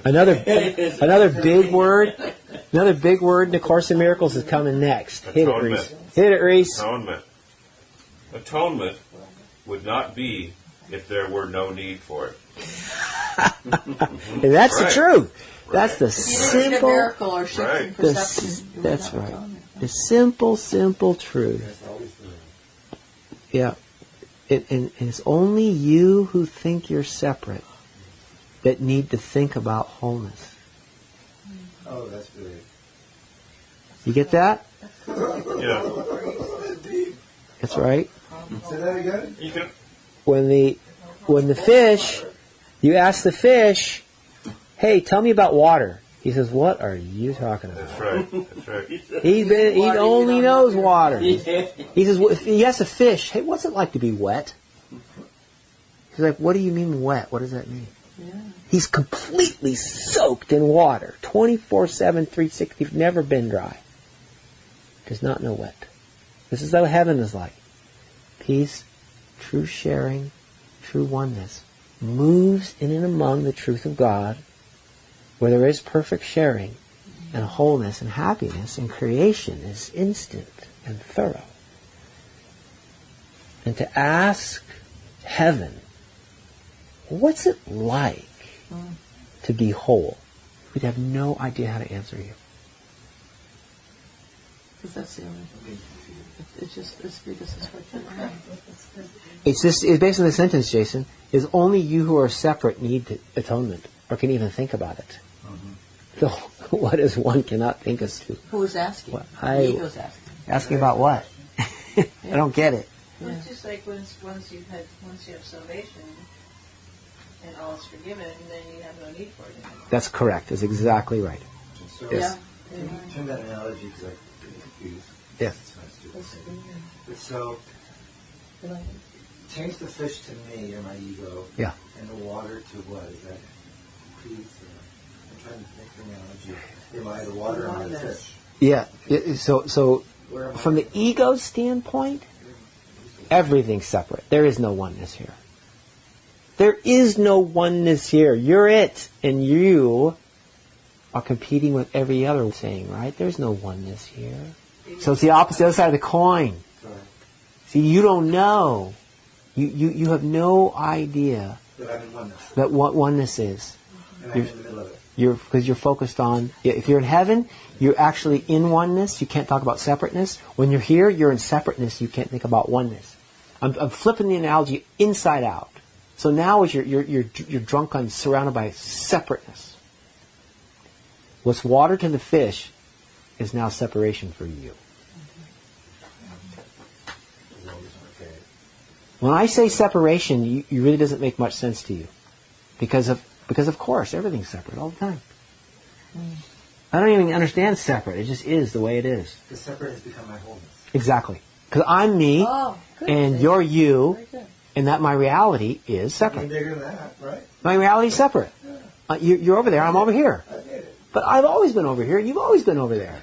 Another big word in the Course in Miracles is coming next. Hit it, Reese. Hit it, Reese. Atonement. Atonement would not be if there were no need for it. And that's the truth. Right. That's the simple. Miracle or shift perception. That's right. The simple truth. Yeah. And it's only you who think you're separate that need to think about wholeness. Oh, that's really... You get that? Yeah. That's right. Say that again? You can... When the fish, you ask the fish, hey, tell me about water. He says, what are you talking about? That's right. That's right. He only knows water. He says, well, if he asks a fish, hey, what's it like to be wet? He's like, what do you mean wet? What does that mean? Yeah. He's completely soaked in water, 24/7, 360, never been dry. Does not know wet. This is how heaven is like. Peace, true sharing, true oneness, moves in and among the truth of God, where there is perfect sharing and wholeness and happiness, and creation is instant and thorough. And to ask heaven, what's it like to be whole? We'd have no idea how to answer you. Because that's the only thing. It's because it's what you're It's based on the sentence, Jason, is only you who are separate need atonement, or can even think about it. So, what is one cannot think us to? Who is asking? What, the ego's asking. Asking about what? I don't get it. Well, it's just like once you have salvation and all is forgiven, then you have no need for it anymore. That's correct. That's exactly right. So, Yes. Turn that analogy because I'm confused. Yes. But so, change the fish to me or my ego. Yeah. And the water to what? Is that peace? I'm trying to make an analogy. Am I the water or am I the fish? Yeah. So from the ego standpoint, everything's separate. There is no oneness here. There is no oneness here. You're it, and you are competing with every other thing, right? There's no oneness here. So it's the opposite, other side of the coin. See, you don't know. You have no idea that I'm in oneness. That what oneness is. And I'm in the middle of it. Because you're focused on, if you're in heaven, you're actually in oneness. You can't talk about separateness. When you're here, you're in separateness. You can't think about oneness. I'm flipping the analogy inside out. So now as you're drunk on, surrounded by separateness. What's water to the fish is now separation for you. When I say separation, you really doesn't make much sense to you, because of course everything's separate all the time. I don't even understand separate. It just is the way it is. The separate has become my wholeness. Exactly. Because I'm me, and you're you, and that my reality is separate. I'm bigger than that, right? My reality is separate. You're over there, I'm over here. I get it. But I've always been over here, you've always been over there.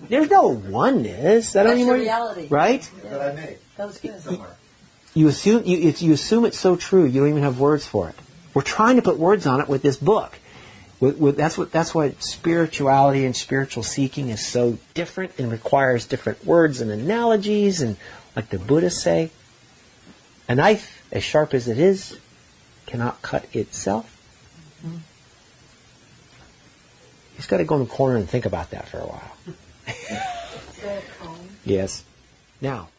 There's no oneness. That's your reality. Right? Yeah. That I made. That was good. Somewhere. You assume it's so true, you don't even have words for it. We're trying to put words on it with this book. That's why spirituality and spiritual seeking is so different and requires different words and analogies, and like the Buddhists say, a knife, as sharp as it is, cannot cut itself. You just got to go in the corner and think about that for a while. Yes. Now,